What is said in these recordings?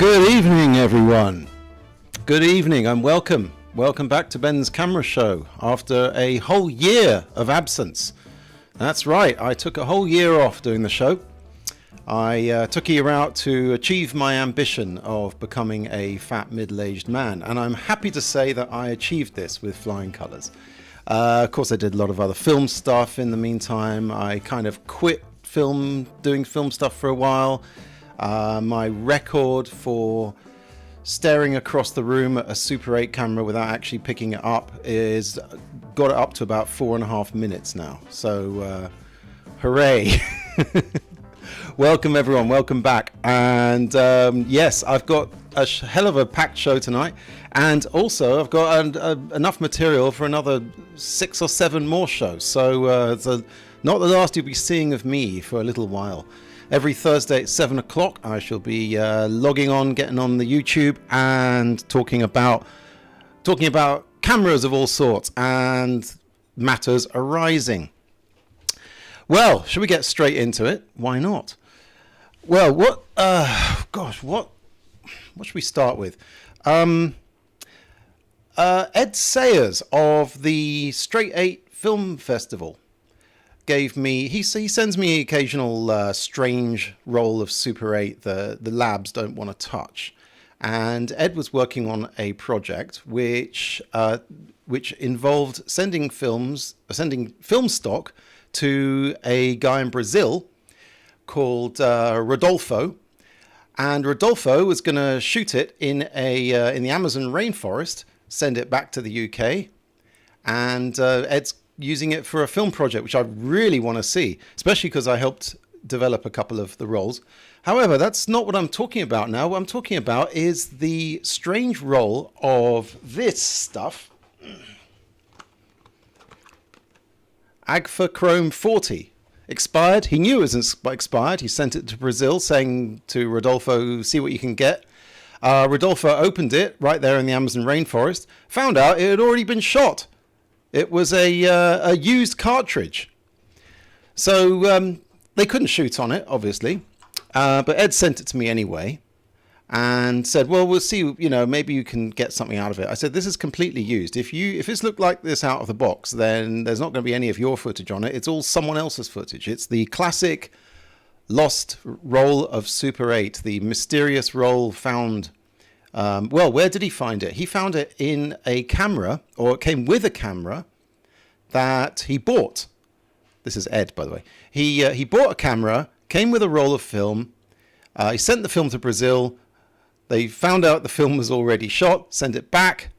Good evening, everyone. Good evening and welcome. Welcome back to Ben's Camera Show after a whole year of absence. That's right, I took a whole year off doing the show. I took a year out to achieve my ambition of becoming a fat middle-aged man, and I'm happy to say that I achieved this with flying colours. Of course, I did a lot of other film stuff in the meantime. I kind of quit doing film stuff for a while. My record for staring across the room at a Super 8 camera without actually picking it up is got it up to about 4.5 minutes now. So, hooray! Welcome everyone, welcome back. And yes, I've got a hell of a packed show tonight, and also I've got enough material for another 6 or 7 more shows. So it's not the last you'll be seeing of me for a little while. Every Thursday at 7 o'clock I shall be logging on, getting on the YouTube and talking about cameras of all sorts and matters arising. Well, should we get straight into it? Why not? Well, what should we start with? Ed Sayers of the Straight 8 Film Festival gave me, he sends me occasional strange roll of Super 8 the labs don't want to touch. And Ed was working on a project which involved sending film stock to a guy in Brazil called Rodolfo, and Rodolfo was going to shoot it in the Amazon rainforest, send it back to the UK, and Ed's using it for a film project, which I really want to see, especially because I helped develop a couple of the roles. However, that's not what I'm talking about now. What I'm talking about is the strange role of this stuff, Agfa Chrome 40. Expired. He knew it was expired. He sent it to Brazil, saying to Rodolfo, see what you can get. Rodolfo opened it right there in the Amazon rainforest, found out it had already been shot. It was a used cartridge. So they couldn't shoot on it, obviously. But Ed sent it to me anyway and said, well, we'll see, maybe you can get something out of it. I said, this is completely used. If it's looked like this out of the box, then there's not going to be any of your footage on it. It's all someone else's footage. It's the classic lost roll of Super 8, the mysterious roll found. Well, where did he find it? He found it in a camera, or it came with a camera that he bought. This is Ed, by the way. He bought a camera, came with a roll of film. He sent the film to Brazil. They found out the film was already shot, sent it back,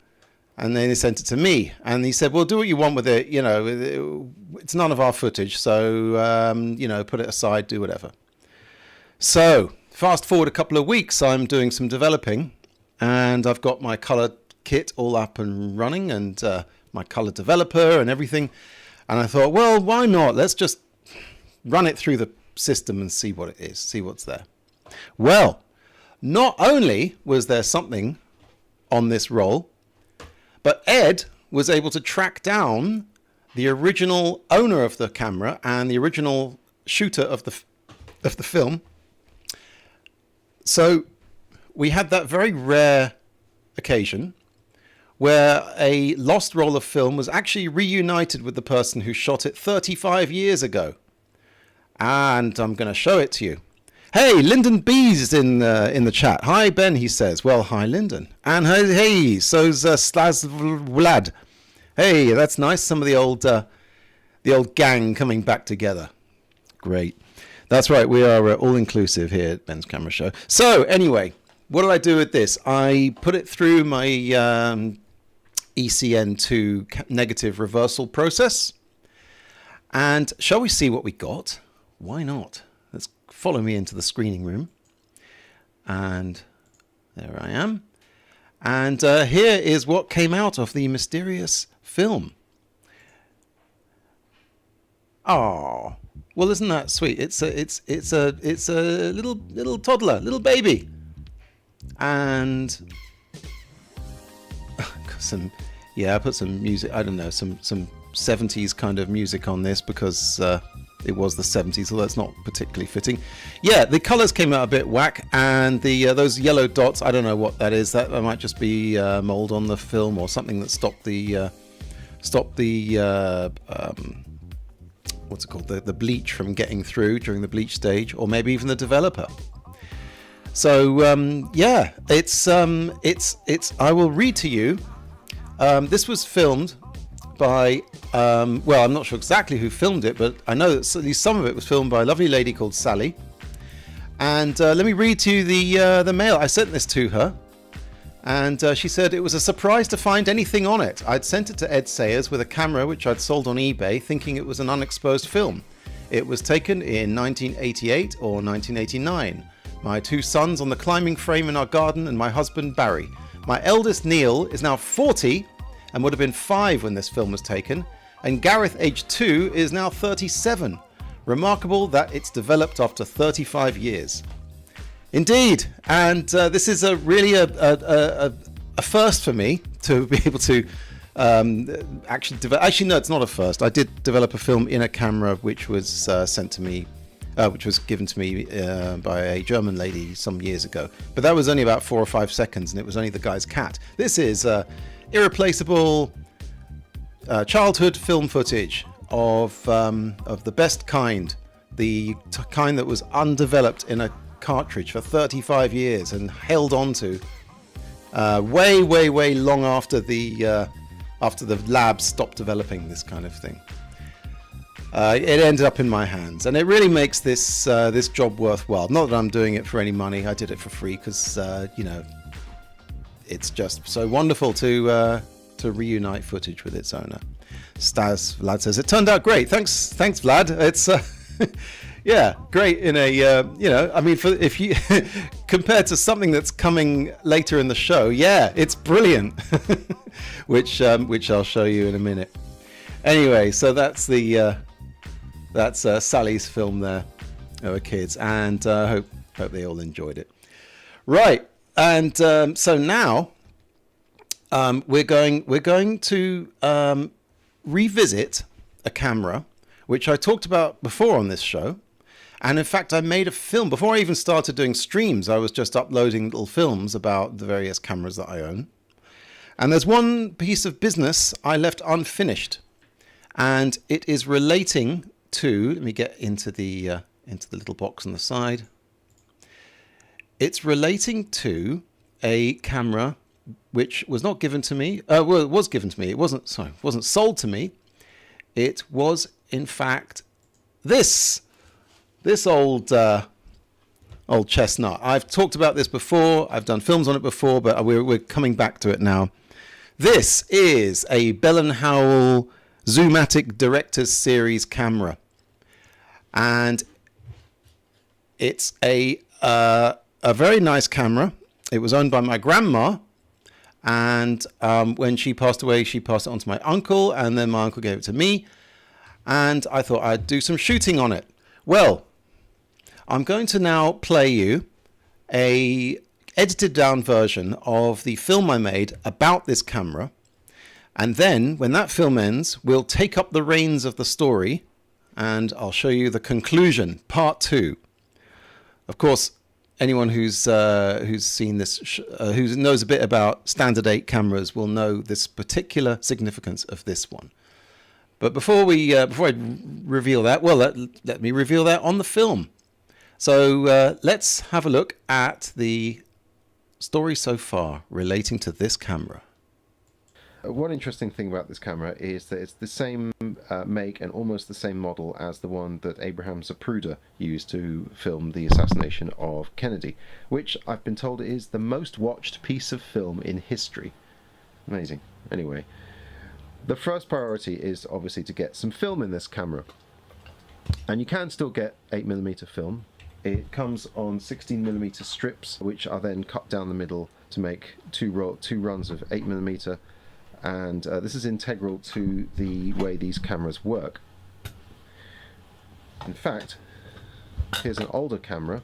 and then they sent it to me. And he said, well, do what you want with it. It's none of our footage, so, put it aside, do whatever. So, fast forward a couple of weeks, I'm doing some developing, and I've got my color kit all up and running, and my color developer and everything. And I thought, well, why not? Let's just run it through the system and see what it is, see what's there. Well, not only was there something on this roll, but Ed was able to track down the original owner of the camera and the original shooter of the film. So we had that very rare occasion where a lost roll of film was actually reunited with the person who shot it 35 years ago. And I'm going to show it to you. Hey, Lyndon B's in the chat. Hi, Ben, he says. Well, hi, Lyndon. And hey, so's Slaz Vlad. Hey, that's nice. Some of the old gang coming back together. Great. That's right. We are all inclusive here at Ben's Camera Show. So anyway, what did I do with this? I put it through my ECN2 negative reversal process. And shall we see what we got? Why not? Let's follow me into the screening room. And there I am. And here is what came out of the mysterious film. Oh, well, isn't that sweet? It's a little toddler, little baby, and I put some music. I don't know, some 70s kind of music on this because it was the 70s, although that's not particularly fitting. Yeah, the colors came out a bit whack, and the those yellow dots, I don't know what that is. That might just be mold on the film or something that stopped the what's it called, the bleach from getting through during the bleach stage, or maybe even the developer. So yeah, it's I will read to you. This was filmed by well, I'm not sure exactly who filmed it, but I know that at least some of it was filmed by a lovely lady called Sally. And let me read to you the mail. I sent this to her, and she said it was a surprise to find anything on it. I'd sent it to Ed Sayers with a camera which I'd sold on eBay, thinking it was an unexposed film. It was taken in 1988 or 1989. My 2 sons on the climbing frame in our garden, and my husband Barry. My eldest Neil is now 40 and would have been 5 when this film was taken, and Gareth, aged 2, is now 37. Remarkable that it's developed after 35 years. Indeed, and this is really a first for me to be able to actually develop. Actually, no, it's not a first. I did develop a film in a camera which was sent to me, which was given to me by a German lady some years ago. But that was only about 4 or 5 seconds, and it was only the guy's cat. This is irreplaceable childhood film footage of the best kind, the kind that was undeveloped in a cartridge for 35 years and held on to way long after the labs stopped developing this kind of thing. It ended up in my hands, and it really makes this this job worthwhile. Not that I'm doing it for any money. I did it for free because you know, it's just so wonderful to reunite footage with its owner. Stas Vlad says it turned out great. Thanks Vlad. It's yeah, great in a you know, I mean, if you compared to something that's coming later in the show, yeah, it's brilliant. which I'll show you in a minute. Anyway, so that's the that's Sally's film there of her kids, and hope they all enjoyed it. Right, and so now we're going to revisit a camera which I talked about before on this show. And in fact, I made a film before I even started doing streams. I was just uploading little films about the various cameras that I own. And there's one piece of business I left unfinished, and it is relating to. Let me get into the little box on the side. It's relating to a camera which was not given to me. Well, it was given to me. It wasn't sold to me. It was, in fact, this old chestnut. I've talked about this before. I've done films on it before, but we're coming back to it now. This is a Bell & Howell Zoomatic Director's Series camera, and it's a very nice camera. It was owned by my grandma, and when she passed away, she passed it on to my uncle, and then my uncle gave it to me, and I thought I'd do some shooting on it. Well, I'm going to now play you a edited down version of the film I made about this camera, and then when that film ends, we'll take up the reins of the story, and I'll show you the conclusion, part 2. Of course, anyone who's seen this, who knows a bit about standard 8 cameras, will know this particular significance of this one. But before I reveal that, well, let me reveal that on the film. So let's have a look at the story so far relating to this camera. One interesting thing about this camera is that it's the same make and almost the same model as the one that Abraham Zapruder used to film the assassination of Kennedy, which I've been told is the most watched piece of film in history. Amazing. Anyway, the first priority is obviously to get some film in this camera. And you can still get 8mm film. It comes on 16mm strips, which are then cut down the middle to make two runs of 8mm. And this is integral to the way these cameras work. In fact, here's an older camera.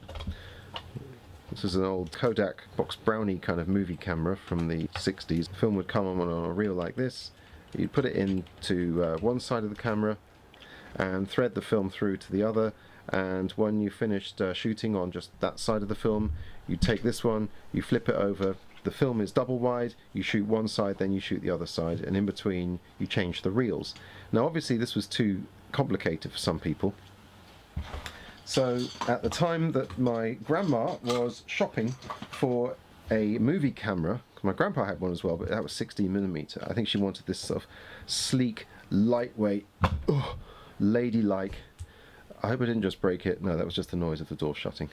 This is an old Kodak Box Brownie kind of movie camera from the 60s. The film would come on a reel like this. You'd put it into one side of the camera, and thread the film through to the other. And when you finished shooting on just that side of the film, you take this one, you flip it over. The film is double wide, you shoot one side, then you shoot the other side, and in between you change the reels. Now obviously this was too complicated for some people, so at the time that my grandma was shopping for a movie camera, my grandpa had one as well, but that was 16mm. I think she wanted this sort of sleek, lightweight, ladylike. I hope I didn't just break it. No, that was just the noise of the door shutting.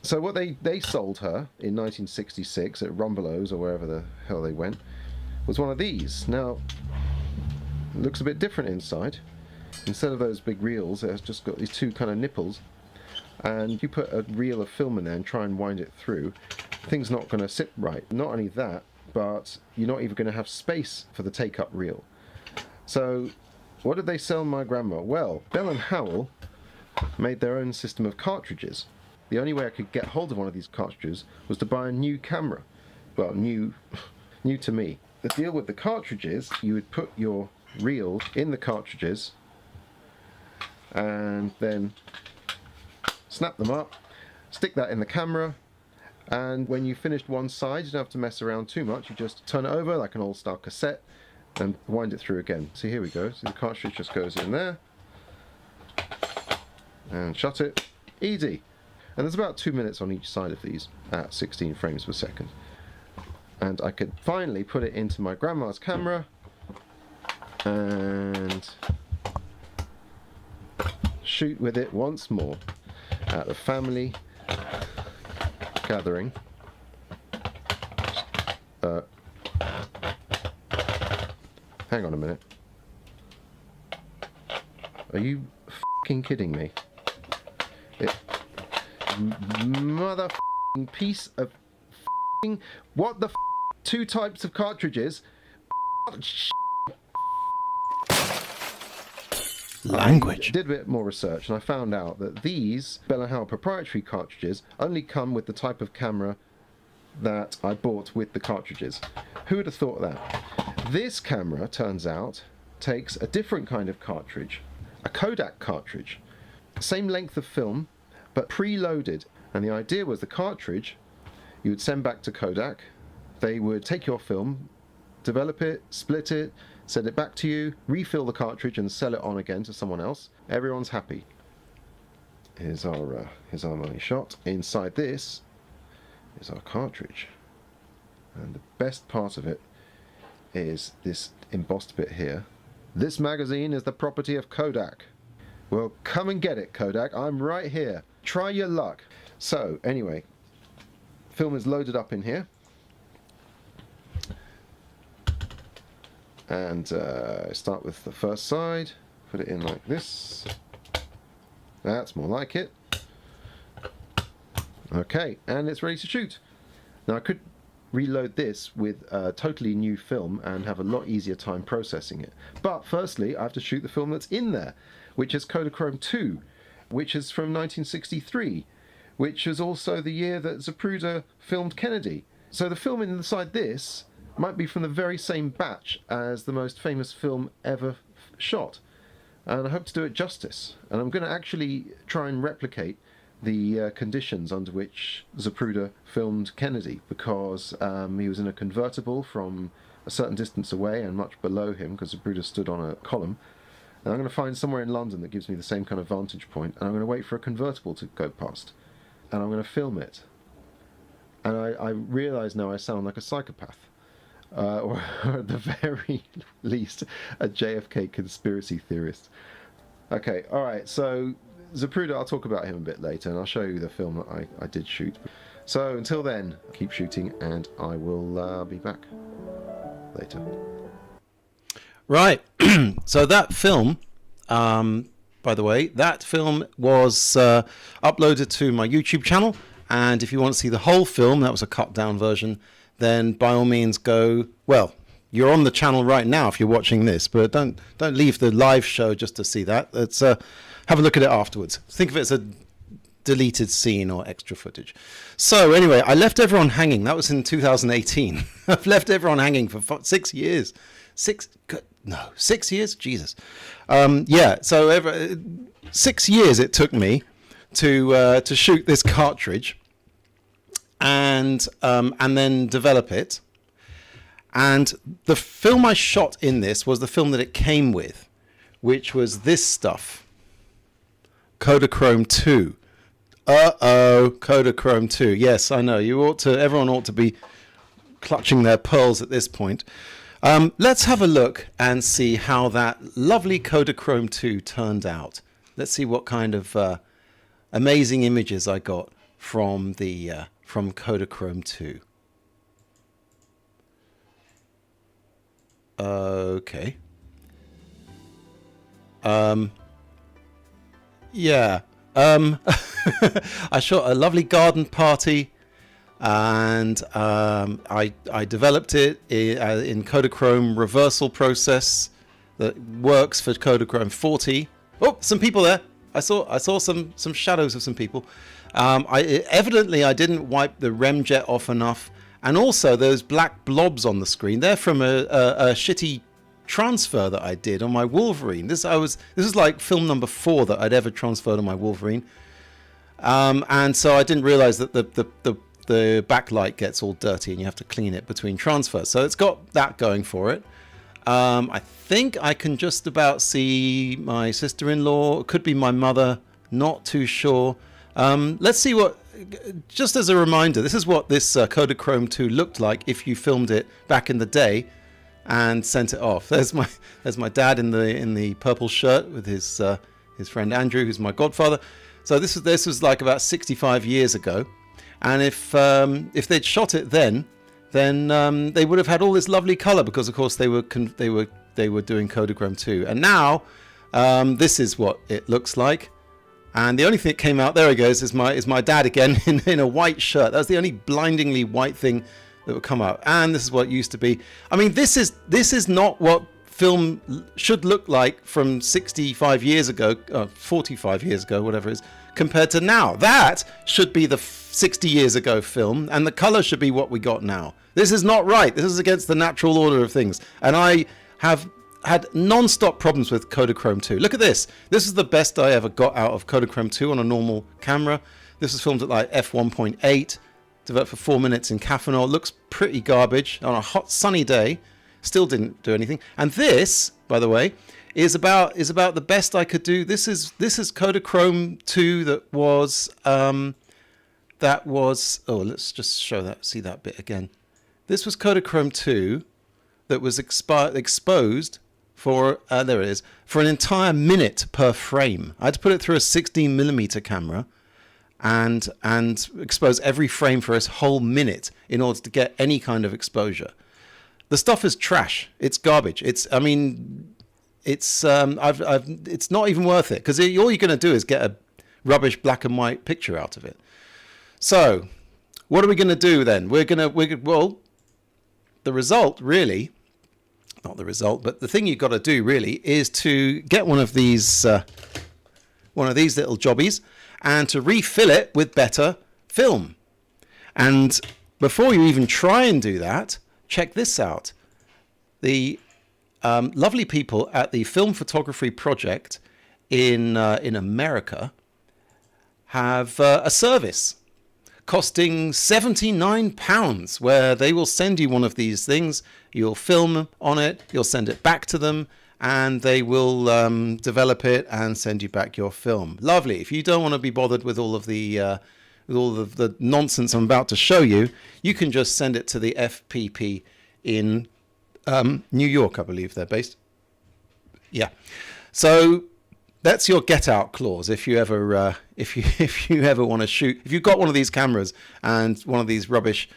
So what they sold her in 1966 at Rumbelows or wherever the hell they went was one of these. Now, it looks a bit different inside. Instead of those big reels, it has just got these two kind of nipples. And you put a reel of film in there and try and wind it through, thing's not going to sit right. Not only that, but you're not even going to have space for the take-up reel. So, what did they sell my grandma? Well, Bell and Howell made their own system of cartridges. The only way I could get hold of one of these cartridges was to buy a new camera. Well, new to me. The deal with the cartridges, you would put your reel in the cartridges and then snap them up, stick that in the camera, and when you finished one side, you don't have to mess around too much. You just turn it over like an old-style cassette and wind it through again. See, here we go. So the cartridge just goes in there and shut it. Easy. And there's about 2 minutes on each side of these at 16 frames per second. And I could finally put it into my grandma's camera and shoot with it once more at a family gathering. Hang on a minute. Are you f***ing kidding me? Mother piece of f***ing... What the f***? Two types of cartridges? Language. I did a bit more research and I found out that these Bell & Howell proprietary cartridges only come with the type of camera that I bought with the cartridges. Who would have thought of that? This camera, turns out, takes a different kind of cartridge, a Kodak cartridge. Same length of film, but preloaded. And the idea was the cartridge you would send back to Kodak. They would take your film, develop it, split it, send it back to you, refill the cartridge and sell it on again to someone else. Everyone's happy. Here's our money shot. Inside this is our cartridge. And the best part of it is this embossed bit here. This magazine is the property of Kodak. Well, come and get it, Kodak. I'm right here. Try your luck. So, anyway, film is loaded up in here. And start with the first side. Put it in like this. That's more like it. Okay, and it's ready to shoot. Now I could reload this with a totally new film and have a lot easier time processing it. But firstly, I have to shoot the film that's in there, which is Kodachrome 2, which is from 1963, which is also the year that Zapruder filmed Kennedy. So the film inside this might be from the very same batch as the most famous film ever shot. And I hope to do it justice. And I'm going to actually try and replicate the conditions under which Zapruder filmed Kennedy, because he was in a convertible from a certain distance away and much below him, because Zapruder stood on a column. And I'm going to find somewhere in London that gives me the same kind of vantage point, and I'm going to wait for a convertible to go past. And I'm going to film it. And I realise now I sound like a psychopath. Or at the very least, a JFK conspiracy theorist. Okay, alright, so Zapruder, I'll talk about him a bit later, and I'll show you the film that I did shoot. So until then, keep shooting, and I will be back later. Right, so that film, by the way, that film was uploaded to my YouTube channel, and if you want to see the whole film, that was a cut down version, then by all means go, well, you're on the channel right now if you're watching this, but don't leave the live show just to see that. It's have a look at it afterwards. Think of it as a deleted scene or extra footage. So anyway, I left everyone hanging. That was in 2018. I've left everyone hanging for 6 years. 6 years, Jesus. Yeah, so 6 years it took me to shoot this cartridge and then develop it. And the film I shot in this was the film that it came with, which was this stuff, Kodachrome 2. Kodachrome 2. Yes, I know. Everyone ought to be clutching their pearls at this point. Let's have a look and see how that lovely Kodachrome 2 turned out. Let's see what kind of amazing images I got from Kodachrome 2. Okay. Yeah. I shot a lovely garden party, and I developed it in Kodachrome reversal process that works for Kodachrome 40. Oh, some people there. I saw some shadows of some people. Evidently I didn't wipe the rem jet off enough, and also those black blobs on the screen. They're from a shitty transfer that I did on my Wolverine. This is like film number 4 that I'd ever transferred on my Wolverine. And so I didn't realize that the backlight gets all dirty and you have to clean it between transfers. So it's got that going for it. I think I can just about see my sister-in-law. It could be my mother. Not too sure. Let's see what... Just as a reminder, this is what this Kodachrome 2 looked like if you filmed it back in the day and sent it off. There's my dad in the purple shirt with his friend Andrew, who's my godfather. So this was like about 65 years ago, and if they'd shot it then they would have had all this lovely color, because of course they were doing Kodachrome 2. And now this is what it looks like. And the only thing that came out, there he goes, is my dad again in a white shirt. That was the only blindingly white thing that would come out. And this is what it used to be. I mean, this is not what film should look like from 65 years ago, 45 years ago, whatever it is, compared to now. That should be the 60 years ago film, and the color should be what we got now. This is not right. This is against the natural order of things. And I have had non-stop problems with Kodachrome 2. Look at this. This is the best I ever got out of Kodachrome 2 on a normal camera. This was filmed at like f1.8, developed for 4 minutes in Caffenol. It looks pretty garbage on a hot sunny day. Still didn't do anything. And this, by the way, is about the best I could do. This is Kodachrome 2 that was oh, let's just see that bit again. This was Kodachrome 2 that was exposed for there it is, for an entire minute per frame. I had to put it through a 16mm camera and expose every frame for a whole minute in order to get any kind of exposure. The stuff is trash. It's garbage. It's not even worth it, because all you're going to do is get a rubbish black and white picture out of it. So, what are we going to do then? Well, the result really, not the result, but the thing you've got to do really is to get one of these little jobbies and to refill it with better film. And before you even try and do that, check this out. The lovely people at the Film Photography Project in America have a service costing £79, where they will send you one of these things. You'll film on it, you'll send it back to them, and they will develop it and send you back your film. Lovely. If you don't want to be bothered with all of the nonsense I'm about to show you, you can just send it to the FPP in New York, I believe they're based. Yeah. So that's your get out clause if you ever want to shoot. If you've got one of these cameras and one of these rubbish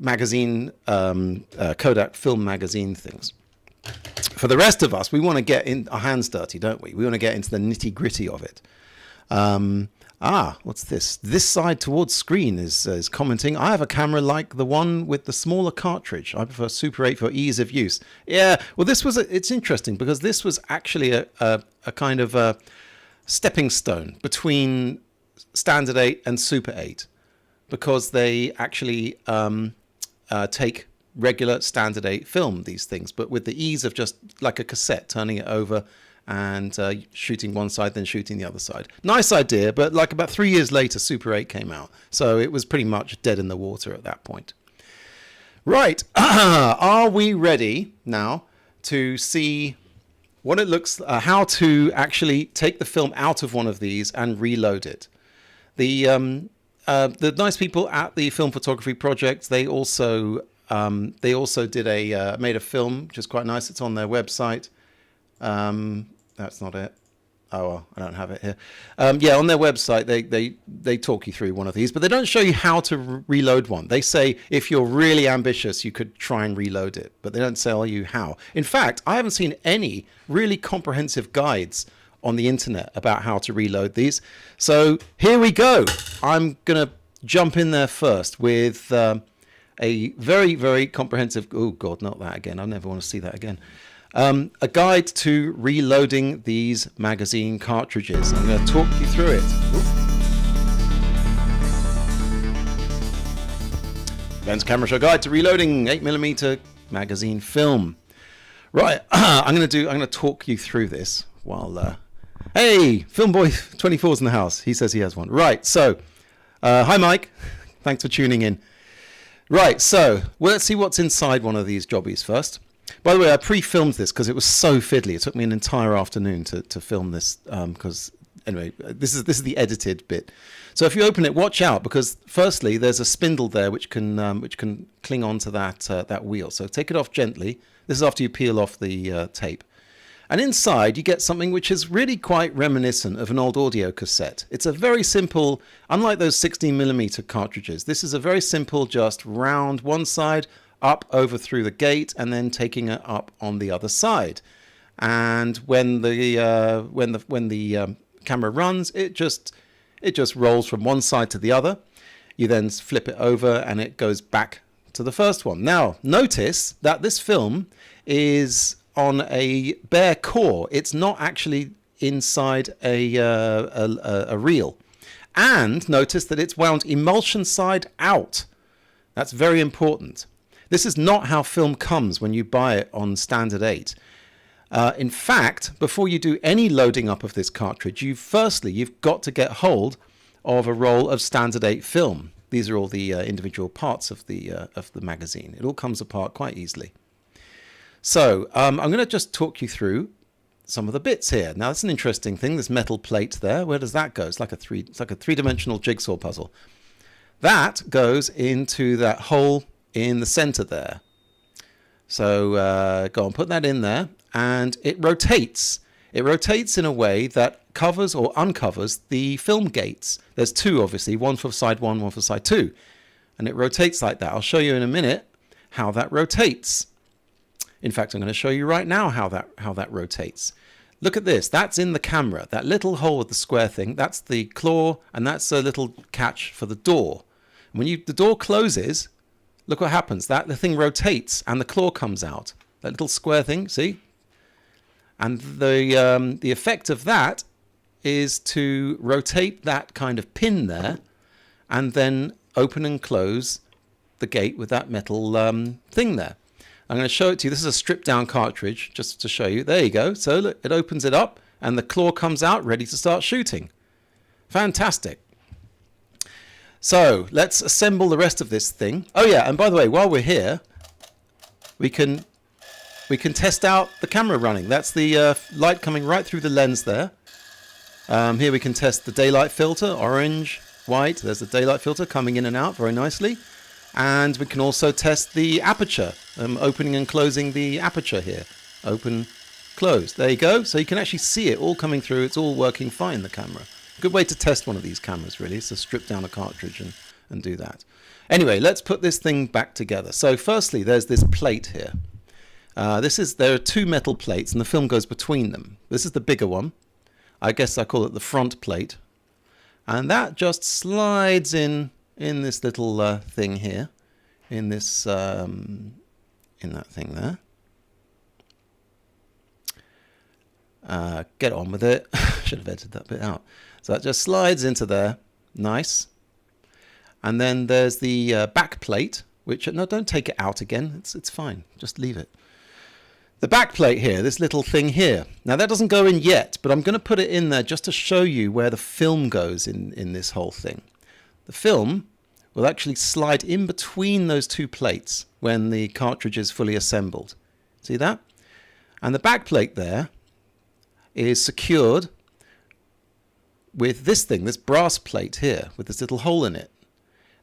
magazine Kodak film magazine things. For the rest of us, we want to get in our hands dirty, don't we? We want to get into the nitty gritty of it. What's this? This side towards screen is commenting. I have a camera like the one with the smaller cartridge. I prefer Super 8 for ease of use. Yeah, well, it's interesting because this was actually a kind of a stepping stone between Standard 8 and Super 8, because they actually take regular standard 8 film, these things, but with the ease of just like a cassette, turning it over and shooting one side, then shooting the other side. Nice idea, but like about 3 years later, Super 8 came out. So it was pretty much dead in the water at that point. Right, are we ready now to see what it looks, how to actually take the film out of one of these and reload it? The nice people at the Film Photography Project, they also did made a film, which is quite nice. It's on their website. That's not it. Oh, well, I don't have it here. Yeah, on their website, they talk you through one of these, but they don't show you how to reload one. They say if you're really ambitious, you could try and reload it, but they don't tell you how. In fact, I haven't seen any really comprehensive guides on the internet about how to reload these. So here we go. I'm going to jump in there first with a very, very comprehensive... Oh, God, not that again. I never want to see that again. A guide to reloading these magazine cartridges. I'm going to talk you through it. BENS Camera Show Guide to Reloading 8mm magazine film. Right, I'm going to talk you through this while... Hey, Filmboy24's in the house. He says he has one. Right, so, hi Mike. Thanks for tuning in. Right, so, let's see what's inside one of these jobbies first. By the way, I pre-filmed this because it was so fiddly. It took me an entire afternoon to film this because, anyway, this is the edited bit. So if you open it, watch out because firstly, there's a spindle there which can cling onto that wheel. So take it off gently. This is after you peel off the tape. And inside, you get something which is really quite reminiscent of an old audio cassette. It's a very simple, unlike those 16mm cartridges, this is a very simple, just round one side, up over through the gate, and then taking it up on the other side. And when the camera runs, it just rolls from one side to the other. You then flip it over, and it goes back to the first one. Now, notice that this film is on a bare core. It's not actually inside a reel. And notice that it's wound emulsion side out. That's very important. This is not how film comes when you buy it on standard 8. In fact, before you do any loading up of this cartridge, you've got to get hold of a roll of standard 8 film. These are all the individual parts of the magazine. It all comes apart quite easily. So I'm going to just talk you through some of the bits here. Now that's an interesting thing. This metal plate there. Where does that go? It's like a three-dimensional jigsaw puzzle. That goes into that hole in the center there. So go on, put that in there, and it rotates. It rotates in a way that covers or uncovers the film gates. There's two, obviously, one for side 1, one for side 2. And it rotates like that. I'll show you in a minute how that rotates. In fact, I'm going to show you right now how that rotates. Look at this. That's in the camera. That little hole with the square thing, that's the claw, and that's a little catch for the door. When the door closes, look what happens. The thing rotates, and the claw comes out. That little square thing, see? And the effect of that is to rotate that kind of pin there, and then open and close the gate with that metal thing there. I'm going to show it to you. This is a stripped down cartridge, just to show you. There you go. So look, it opens it up, and the claw comes out, ready to start shooting. Fantastic. So let's assemble the rest of this thing. Oh yeah, and by the way, while we're here, we can test out the camera running. That's the light coming right through the lens there. Here we can test the daylight filter, orange, white. There's the daylight filter coming in and out very nicely. And we can also test the aperture, opening and closing the aperture here. Open, close. There you go. So you can actually see it all coming through. It's all working fine, the camera. Good way to test one of these cameras, really, is to strip down a cartridge and do that. Anyway, let's put this thing back together. So firstly, there's this plate here. There are two metal plates, and the film goes between them. This is the bigger one. I guess I call it the front plate. And that just slides in this little thing here, in that thing there. Get on with it. Should have edited that bit out. So that just slides into there, nice. And then there's the back plate, which, no, don't take it out again. It's fine. Just leave it. The back plate here, this little thing here. Now that doesn't go in yet, but I'm going to put it in there just to show you where the film goes in this whole thing. The film will actually slide in between those two plates when the cartridge is fully assembled. See that? And the back plate there is secured with this thing, this brass plate here, with this little hole in it.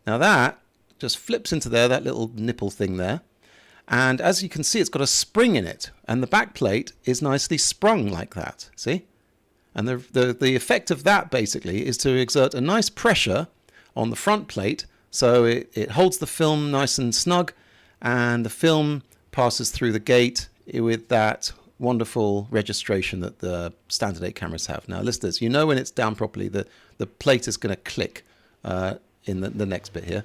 Now that just flips into there, that little nipple thing there. And as you can see, it's got a spring in it, and the back plate is nicely sprung like that. See? And the effect of that basically is to exert a nice pressure on the front plate, so it holds the film nice and snug, and the film passes through the gate with that wonderful registration that the standard 8 cameras have. Now, listeners, you know when it's down properly, the plate is going to click in the next bit here.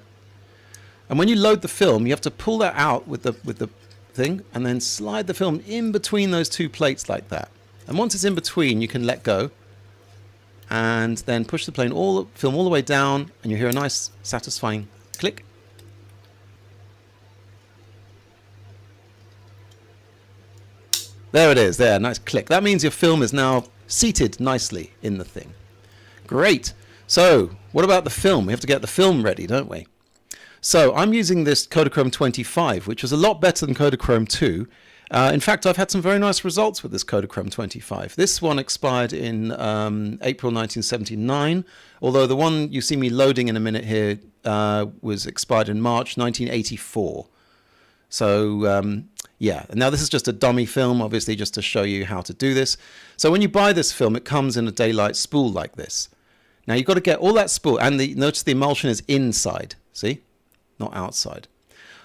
And when you load the film, you have to pull that out with the thing and then slide the film in between those two plates like that. And once it's in between, you can let go and then push the film all the way down, and you hear a nice satisfying click. There it is, there, nice click. That means your film is now seated nicely in the thing. Great. So, what about the film? We have to get the film ready, don't we? So I'm using this Kodachrome 25, which is a lot better than Kodachrome 2. In fact, I've had some very nice results with this Kodachrome 25. This one expired in April 1979, although the one you see me loading in a minute here was expired in March 1984. So, yeah. Now, this is just a dummy film, obviously, just to show you how to do this. So when you buy this film, it comes in a daylight spool like this. Now, you've got to get all that spool, and notice the emulsion is inside, see? Not outside.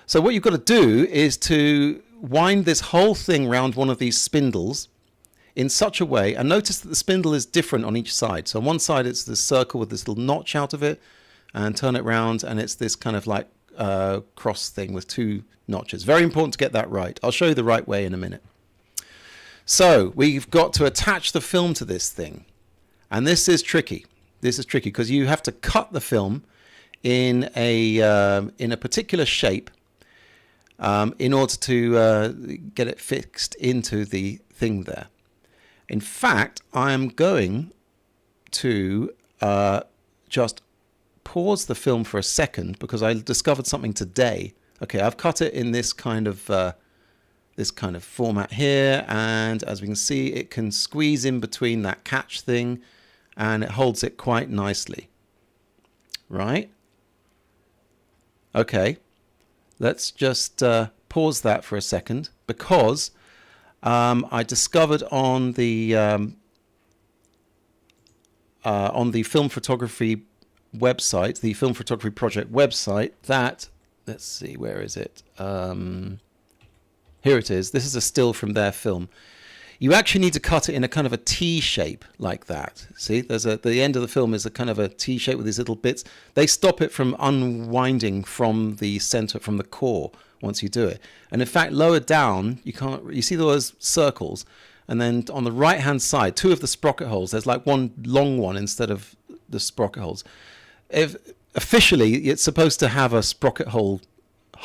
So what you've got to do is to wind this whole thing round one of these spindles in such a way, and notice that the spindle is different on each side. So on one side it's this circle with this little notch out of it, and turn it round, and it's this kind of like cross thing with two notches. Very important to get that right. I'll show you the right way in a minute. So we've got to attach the film to this thing, and this is tricky. This is tricky because you have to cut the film in a particular shape in order to get it fixed into the thing there. In fact, I am going to just pause the film for a second because I discovered something today. Okay, I've cut it in this kind of format here, and as we can see, it can squeeze in between that catch thing, and it holds it quite nicely. Right? Okay, let's just pause that for a second because I discovered on the film photography website, the film photography project website, that, let's see, where is it? Here it is. This is a still from their film. You actually need to cut it in a kind of a T shape like that. See, the end of the film is a kind of a T shape with these little bits. They stop it from unwinding from the center, from the core, once you do it. And in fact, lower down, you see those circles, and then on the right hand side, two of the sprocket holes, there's like one long one instead of the sprocket holes. Officially, it's supposed to have a sprocket hole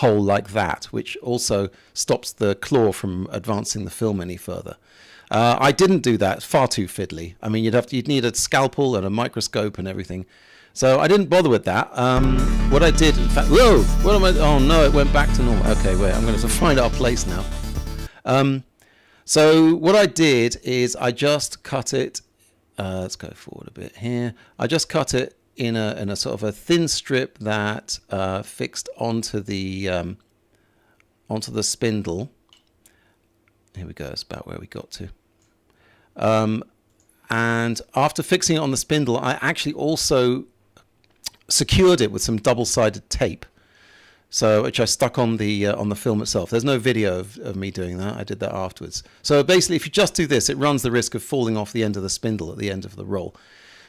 like that, which also stops the claw from advancing the film any further. I didn't do that. It's far too fiddly. I mean, you'd need a scalpel and a microscope and everything. So I didn't bother with that. What I did, in fact, whoa, what am I? Oh no, it went back to normal. Okay, wait, I'm going to find our place now. So what I did is I just cut it. Let's go forward a bit here. I just cut it in a sort of a thin strip that fixed onto the spindle. Here we go. That's about where we got to. And after fixing it on the spindle, I actually also secured it with some double-sided tape, which I stuck on the film itself. There's no video of me doing that. I did that afterwards. So basically, if you just do this, it runs the risk of falling off the end of the spindle at the end of the roll.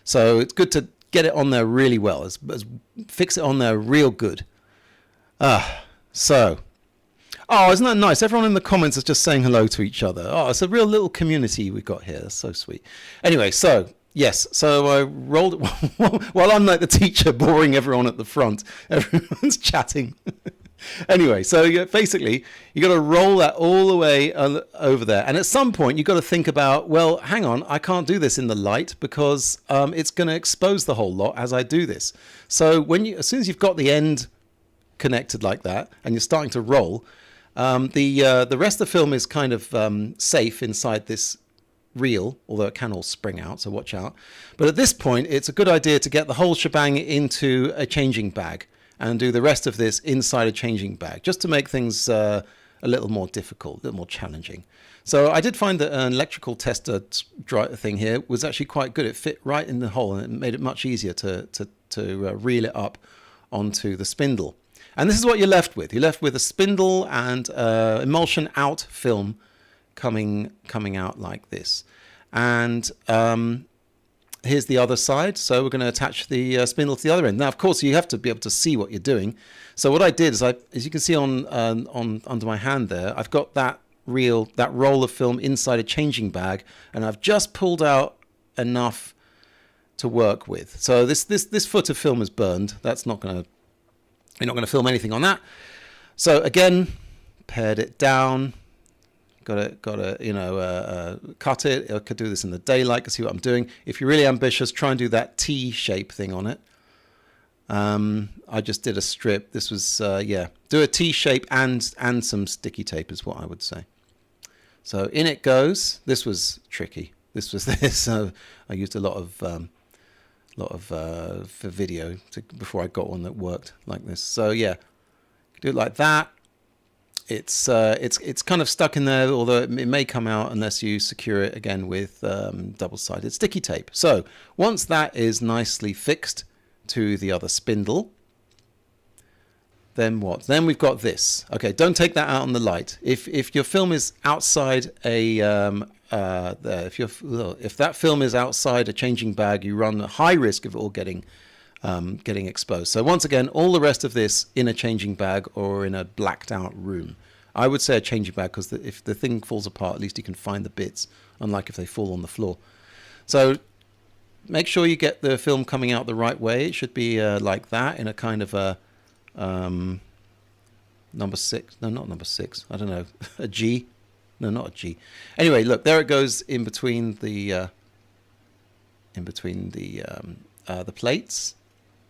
So it's good to get it on there really well. Fix it on there real good. Oh, isn't that nice? Everyone in the comments is just saying hello to each other. Oh, it's a real little community we've got here. That's so sweet. Anyway, so, yes. So I rolled it while I'm like the teacher boring everyone at the front. Everyone's chatting. Anyway, so basically, you got to roll that all the way over there. And at some point, you've got to think about, well, hang on, I can't do this in the light because it's going to expose the whole lot as I do this. So as soon as you've got the end connected like that and you're starting to roll, the rest of the film is kind of safe inside this reel, although it can all spring out, so watch out. But at this point, it's a good idea to get the whole shebang into a changing bag and do the rest of this inside a changing bag, just to make things a little more difficult, a little more challenging. So I did find that an electrical tester thing here was actually quite good. It fit right in the hole, and it made it much easier to reel it up onto the spindle. And this is what you're left with. You're left with a spindle and emulsion out film coming out like this. And here's the other side. So we're going to attach the spindle to the other end. Now, of course, you have to be able to see what you're doing. So what I did is, as you can see on under my hand there, I've got that roll of film inside a changing bag, and I've just pulled out enough to work with. So this foot of film is burned. That's not going to, you're not going to film anything on that. So again, pared it down. Got to cut it. I could do this in the daylight to see what I'm doing. If you're really ambitious, try and do that T-shape thing on it. I just did a strip. This was do a T-shape and some sticky tape is what I would say. So in it goes. This was tricky. This was this. I used a lot of for video before I got one that worked like this. So yeah, do it like that. It's kind of stuck in there, although it may come out unless you secure it again with double-sided sticky tape. So once that is nicely fixed to the other spindle, then what? Then we've got this. Okay, don't take that out on the light. If your film is outside if that film is outside a changing bag, you run a high risk of it all getting exposed. So once again, all the rest of this in a changing bag or in a blacked out room. I would say a changing bag because if the thing falls apart, at least you can find the bits, unlike if they fall on the floor. So make sure you get the film coming out the right way. It should be like that, in a kind of a number 6. No, not number 6. I don't know. A G. No, not a G. Anyway, look, there it goes in between the plates.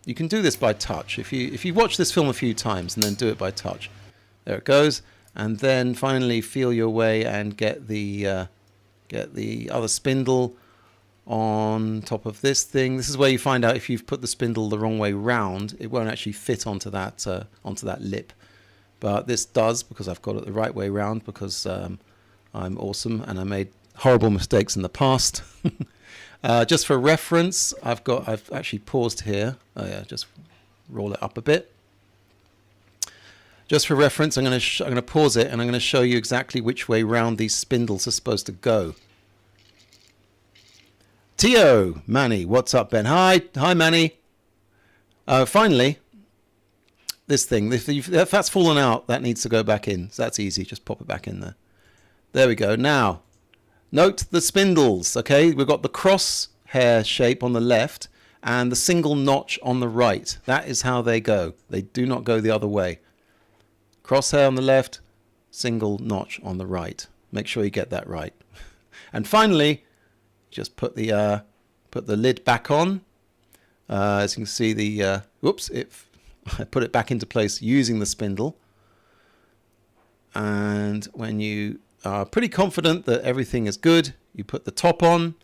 You can do this by touch. If you watch this film a few times and then do it by touch, there it goes. And then finally feel your way and get the other spindle on top of this thing. This is where you find out if you've put the spindle the wrong way round. It won't actually fit onto that lip. But this does, because I've got it the right way round, because I'm awesome and I made horrible mistakes in the past. Just for reference, I've actually paused here. Oh yeah, just roll it up a bit. Just for reference, I'm going to pause it and I'm going to show you exactly which way round these spindles are supposed to go. Tio, Manny, what's up, Ben? Hi, Manny. Finally, this thing. If that's fallen out, that needs to go back in. So that's easy. Just pop it back in there. There we go. Now, note the spindles. Okay, we've got the crosshair shape on the left and the single notch on the right. That is how they go. They do not go the other way. Crosshair on the left, single notch on the right. Make sure you get that right. And finally, just put the lid back on. As you can see, I put it back into place using the spindle. And when you are pretty confident that everything is good, you put the top on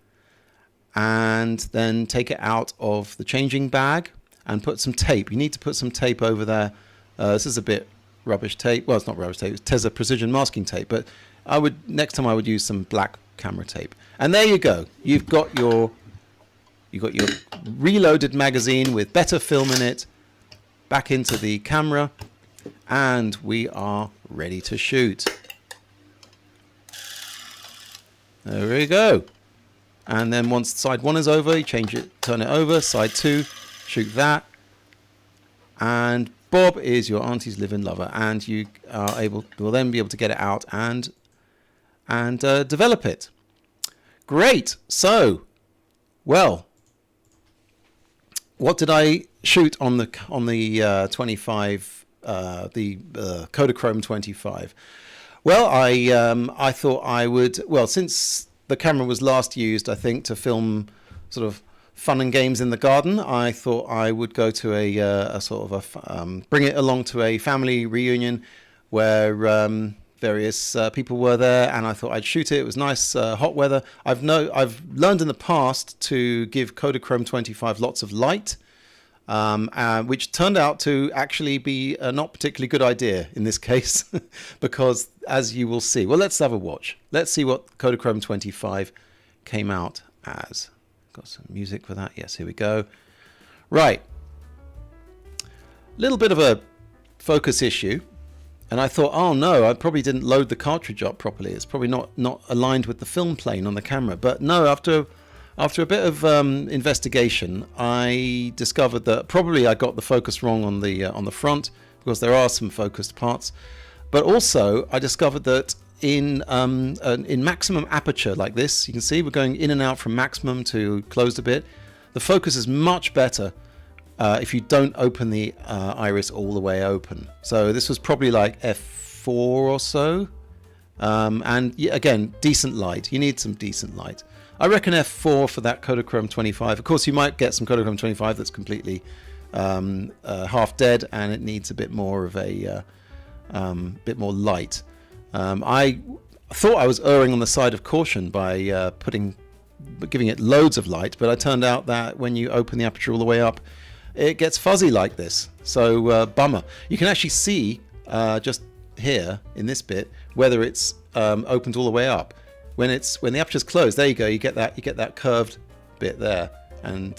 and then take it out of the changing bag and put some tape. You need to put some tape over there. This is a bit rubbish tape. Well, it's not rubbish tape. It's Tesa precision masking tape. But next time I would use some black camera tape. And there you go. You've got your reloaded magazine with better film in it back into the camera, and we are ready to shoot. There we go. And then once side 1 is over, you change it, turn it over, side 2, shoot that. And Bob is your auntie's living lover, and you will then be able to get it out and develop it. Great. So, well, what did I shoot on the 25 Kodachrome 25. Well, I thought I would. Well, since the camera was last used, I think, to film sort of fun and games in the garden, I thought I would go to a sort of bring it along to a family reunion where various people were there, and I thought I'd shoot it. It was nice, hot weather. I've learned in the past to give Kodachrome 25 lots of light, which turned out to actually be a not particularly good idea in this case, because as you will see, well, let's have a watch. Let's see what Kodachrome 25 came out as. Got some music for that. Yes, here we go. Right. Little bit of a focus issue. And I thought, oh no, I probably didn't load the cartridge up properly. It's probably not aligned with the film plane on the camera. But no, after a bit of investigation, I discovered that probably I got the focus wrong on the front, because there are some focused parts. But also, I discovered that in maximum aperture like this, you can see we're going in and out from maximum to closed a bit. The focus is much better if you don't open the iris all the way open. So this was probably like f4 or so. And again, decent light. You need some decent light. I reckon f4 for that Kodachrome 25. Of course, you might get some Kodachrome 25 that's completely half dead, and it needs a bit more of a bit more light. I thought I was erring on the side of caution by giving it loads of light, but it turned out that when you open the aperture all the way up, it gets fuzzy like this. So bummer. You can actually see just here in this bit whether it's opened all the way up. When the aperture's closed, there you go. You get that curved bit there, and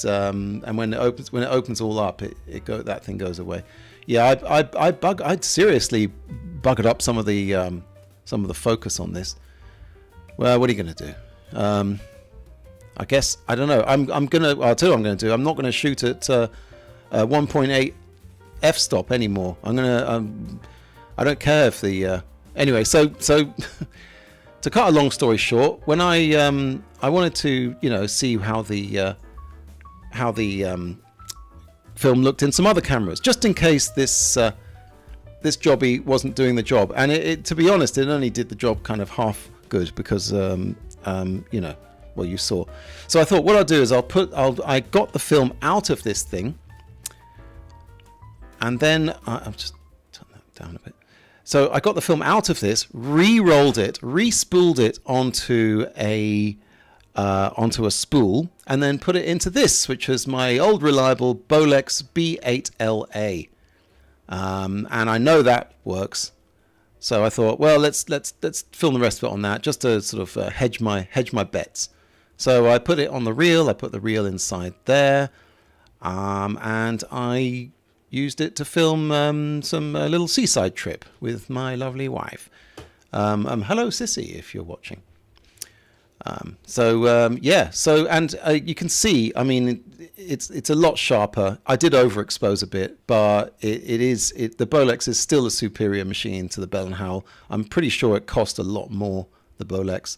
when it opens all up, that thing goes away. Yeah, I'd seriously buggered up some of the focus on this. Well, what are you going to do? I guess, I don't know. I'll tell you what I'm going to do. I'm not going to shoot at 1.8 f-stop anymore. I don't care if the... Anyway, so to cut a long story short, when I wanted to, see how the film looked in some other cameras, just in case this jobby wasn't doing the job. And it to be honest, it only did the job kind of half good, because well, you saw. So I thought what I'll do is I got the film out of this thing, and then I'll just turn that down a bit. So I got the film out of this, re-rolled it, re-spooled it onto a spool, and then put it into this, which is my old reliable Bolex B8LA. And I know that works. So I thought, well, let's film the rest of it on that, just to sort of hedge my bets. So I put it on the reel. I put the reel inside there, and I used it to film some little seaside trip with my lovely wife. Hello, Sissy, if you're watching. Yeah. So, and you can see, I mean, it's a lot sharper. I did overexpose a bit, but the Bolex is still a superior machine to the Bell & Howell. I'm pretty sure it cost a lot more, the Bolex,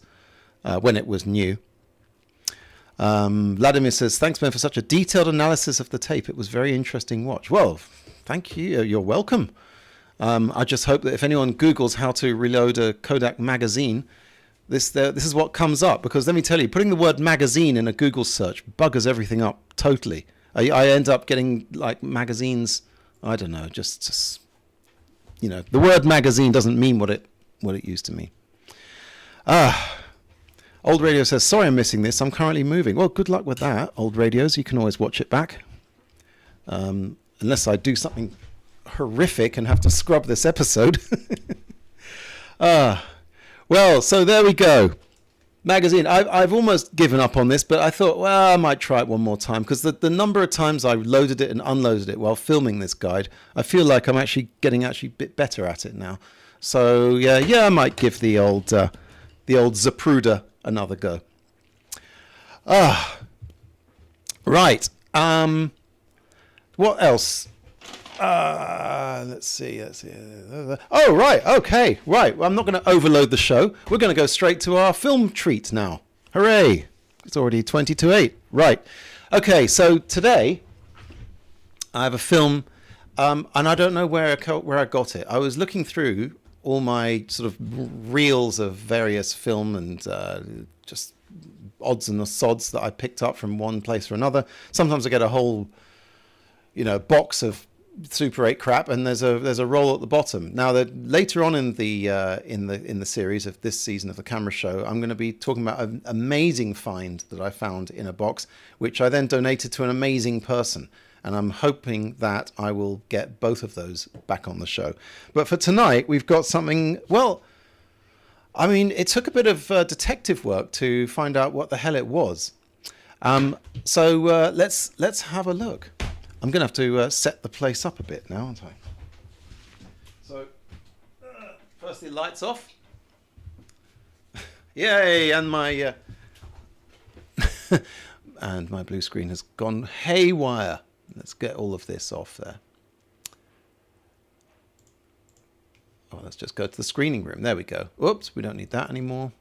when it was new. Vladimir says, thanks, Ben, for such a detailed analysis of the tape. It was very interesting watch. Well, thank you. You're welcome. I just hope that if anyone Googles how to reload a Kodak magazine, this is what comes up. Because let me tell you, putting the word magazine in a Google search buggers everything up totally. I end up getting like magazines, I don't know, just the word magazine doesn't mean what it used to mean. Old Radio says, sorry I'm missing this. I'm currently moving. Well, good luck with that, Old Radios. You can always watch it back. Unless I do something horrific and have to scrub this episode. Well, so there we go. Magazine. I've almost given up on this, but I thought, well, I might try it one more time, because the number of times I loaded it and unloaded it while filming this guide, I feel like I'm actually getting a bit better at it now. So yeah, I might give the old Zapruder another go. Right. What else? Let's see. Oh, right. Okay. Right. Well, I'm not going to overload the show. We're going to go straight to our film treat now. Hooray. It's already 20 to 8. Right. Okay. So today I have a film and I don't know where I got it. I was looking through all my sort of reels of various film and just odds and the sods that I picked up from one place or another. Sometimes I get a whole, box of Super 8 crap, and there's a roll at the bottom. Now, later on in the series of this season of the Camera Show, I'm going to be talking about an amazing find that I found in a box, which I then donated to an amazing person. And I'm hoping that I will get both of those back on the show. But for tonight, we've got something, well, I mean, it took a bit of detective work to find out what the hell it was. So let's have a look. I'm going to have to set the place up a bit now, aren't I? So, firstly, lights off. Yay! And my and my blue screen has gone haywire. Let's get all of this off there. Oh, let's just go to the screening room. There we go. Oops, we don't need that anymore.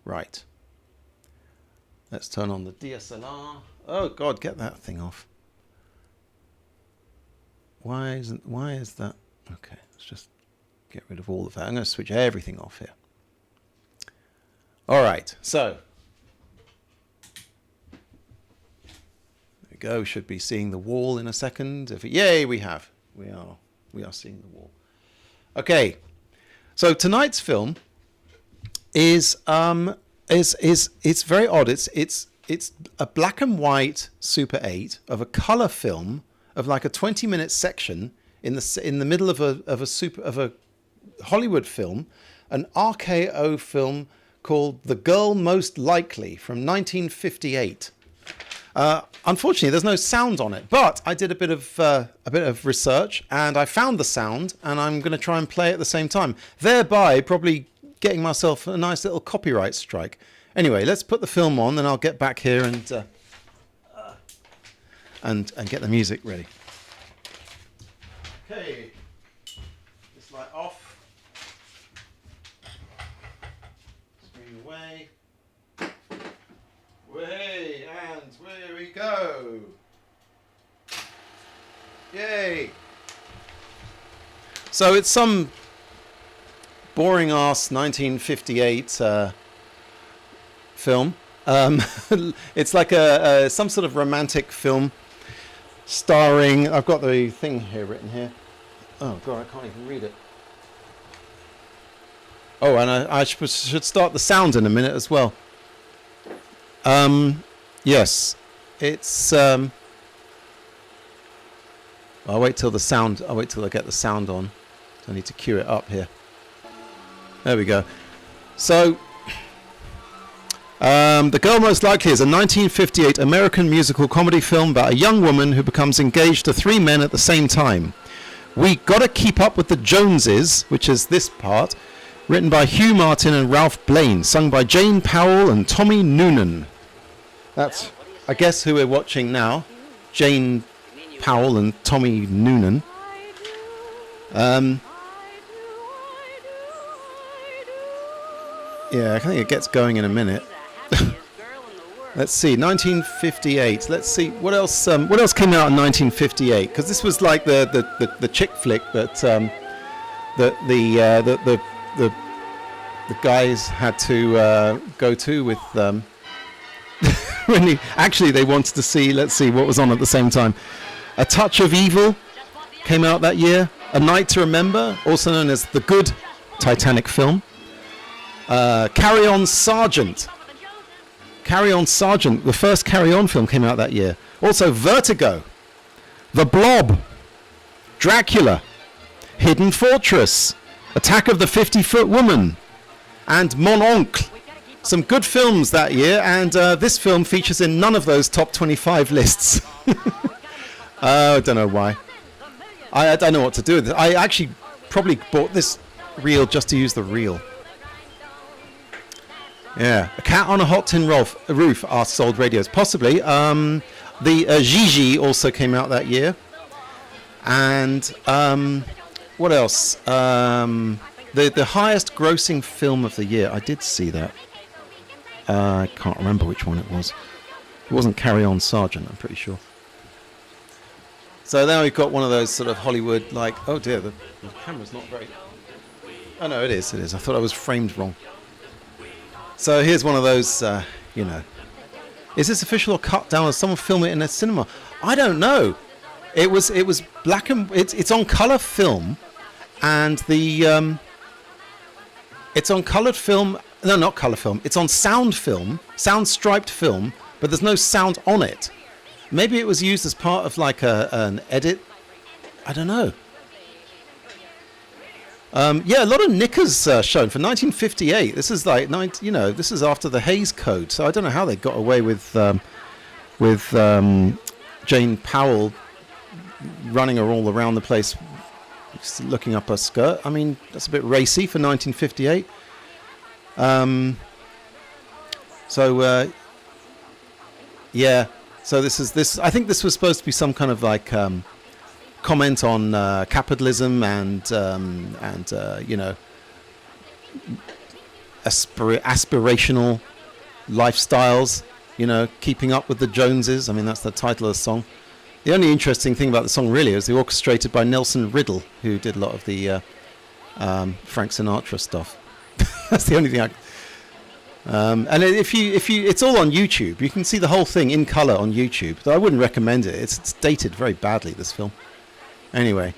Right. Let's turn on the DSLR. Oh God, get that thing off. Why is that? Okay, let's just get rid of all of that. I'm going to switch everything off here. All right, so there we go. We should be seeing the wall in a second. Yay, we have. We are seeing the wall. Okay, so tonight's film is it's very odd. It's a black and white Super 8 of a color film of like a 20-minute section in the middle of a Hollywood film, an RKO film called The Girl Most Likely from 1958. Unfortunately, there's no sound on it, but I did a bit of research and I found the sound, and I'm going to try and play it at the same time, thereby probably getting myself a nice little copyright strike. Anyway, let's put the film on, then I'll get back here and get the music ready. Okay, this light off. Screen away. Way, and where we go. Yay! So it's some boring ass 1958 film. It's like some sort of romantic film starring. I've got the thing here written here. Oh God, I can't even read it. Oh, and I should start the sound in a minute as well. Yes, it's. I'll wait till I get the sound on. I need to cue it up here. There we go. So, The Girl Most Likely is a 1958 American musical comedy film about a young woman who becomes engaged to 3 men at the same time. We Gotta Keep Up with the Joneses, which is this part, written by Hugh Martin and Ralph Blaine, sung by Jane Powell and Tommy Noonan. That's, I guess, who we're watching now. Jane Powell and Tommy Noonan. Yeah, I think it gets going in a minute. Let's see, 1958. Let's see what else came out in 1958, because this was like the chick flick that the guys had to go to with when they wanted to see. Let's see what was on at the same time. A Touch of Evil came out that year. A Night to Remember, also known as the good Titanic film. Carry On Sergeant. Carry On Sergeant, the first Carry On film, came out that year. Also Vertigo, The Blob, Dracula, Hidden Fortress, Attack of the 50-Foot Woman, and Mon Oncle. Some good films that year, and this film features in none of those top 25 lists. I don't know why. I don't know what to do with it. I actually probably bought this reel just to use the reel. Yeah, A Cat on a Hot Tin Roof are sold radios. Possibly. The Gigi also came out that year. And what else? The highest grossing film of the year. I did see that. I can't remember which one it was. It wasn't Carry On Sergeant, I'm pretty sure. So now we've got one of those sort of Hollywood, like, oh dear, the camera's not very... Oh no, it is. I thought I was framed wrong. So here's one of those, you know. Is this official or cut down? Or someone film it in a cinema? I don't know. It was black and... It's on colour film, and the... it's on coloured film... No, not colour film. It's on sound film, sound striped film, but there's no sound on it. Maybe it was used as part of like an edit. I don't know. Yeah, a lot of knickers shown for 1958. This is like, you know, this is after the Hays Code. So I don't know how they got away with Jane Powell running her all around the place, looking up her skirt. I mean, that's a bit racy for 1958. Yeah. So this. I think this was supposed to be some kind of like comment on capitalism and you know, aspirational lifestyles. You know, keeping up with the Joneses. I mean, that's the title of the song. The only interesting thing about the song really is orchestrated by Nelson Riddle, who did a lot of the Frank Sinatra stuff. That's the only thing and if you, it's all on YouTube. You can see the whole thing in colour on YouTube. Though I wouldn't recommend it. It's dated very badly, this film. Anyway,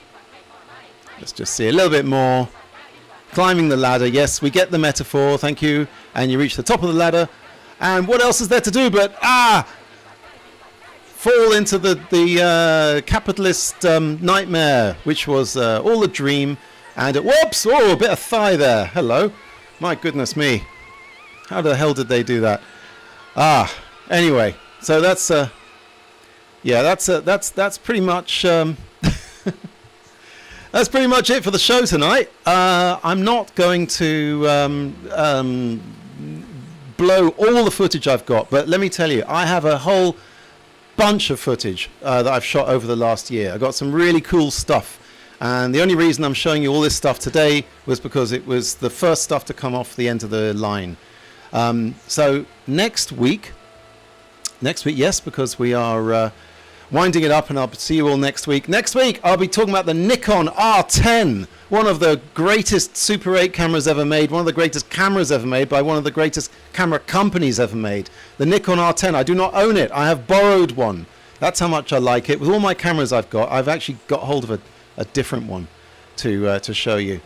let's just see a little bit more. Climbing the ladder. Yes, we get the metaphor. Thank you. And you reach the top of the ladder. And what else is there to do but fall into the capitalist nightmare, which was all a dream. And whoops! Oh, a bit of thigh there. Hello. My goodness me. How the hell did they do that? Anyway, so that's yeah, that's pretty much that's pretty much it for the show tonight. I'm not going to blow all the footage I've got, but let me tell you, I have a whole bunch of footage that I've shot over the last year. I got some really cool stuff. And the only reason I'm showing you all this stuff today was because it was the first stuff to come off the end of the line. So next week, yes, because we are winding it up, and I'll see you all next week. Next week, I'll be talking about the Nikon R10, one of the greatest Super 8 cameras ever made, one of the greatest cameras ever made by one of the greatest camera companies ever made. The Nikon R10, I do not own it. I have borrowed one. That's how much I like it. With all my cameras I've got, I've actually got hold of a different one to show you.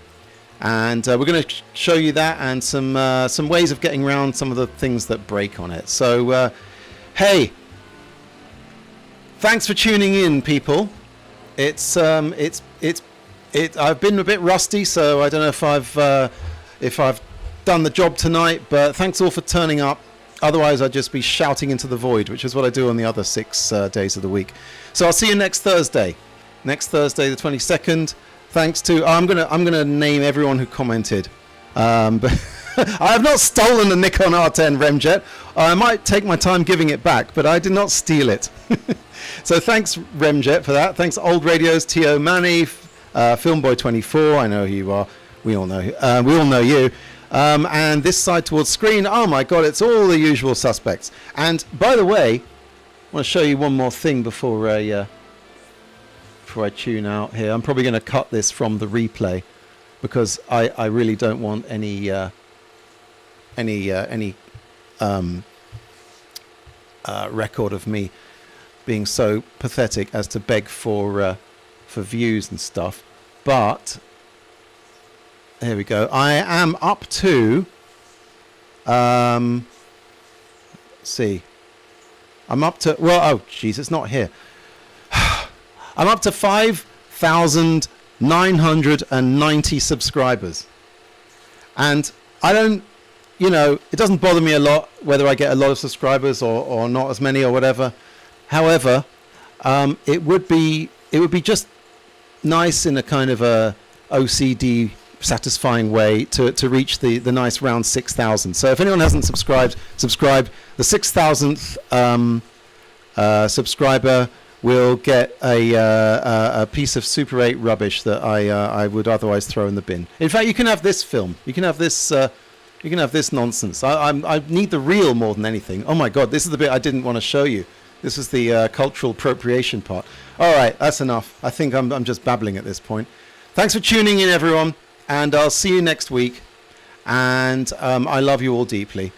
And we're going to show you that and some ways of getting around some of the things that break on it. So, hey, thanks for tuning in, people. I've been a bit rusty, so I don't know if I've done the job tonight. But thanks all for turning up. Otherwise, I'd just be shouting into the void, which is what I do on the other 6 days of the week. So I'll see you next Thursday. Next Thursday, the 22nd. Thanks to... I'm gonna name everyone who commented. But I have not stolen the Nikon R10 Remjet. I might take my time giving it back, but I did not steal it. So thanks, Remjet, for that. Thanks, Old Radios, T.O. Manny, Filmboy24. I know who you are. We all know you. And this side towards screen. Oh, my God, it's all the usual suspects. And, by the way, I want to show you one more thing before I tune out here. I'm probably going to cut this from the replay because I really don't want any record of me being so pathetic as to beg for views and stuff. But here we go. I am up to let's see. I'm up to, well, oh geez, it's not here. I'm up to 5,990 subscribers. And I don't, it doesn't bother me a lot whether I get a lot of subscribers or not as many or whatever. However, it would be just nice in a kind of a OCD satisfying way to reach the nice round 6,000. So if anyone hasn't subscribed. The 6,000th subscriber will get a piece of Super 8 rubbish that I would otherwise throw in the bin. In fact, you can have this film. You can have this. You can have this nonsense. I need the real more than anything. Oh my God, this is the bit I didn't want to show you. This is the cultural appropriation part. All right, that's enough. I think I'm just babbling at this point. Thanks for tuning in, everyone, and I'll see you next week. And I love you all deeply.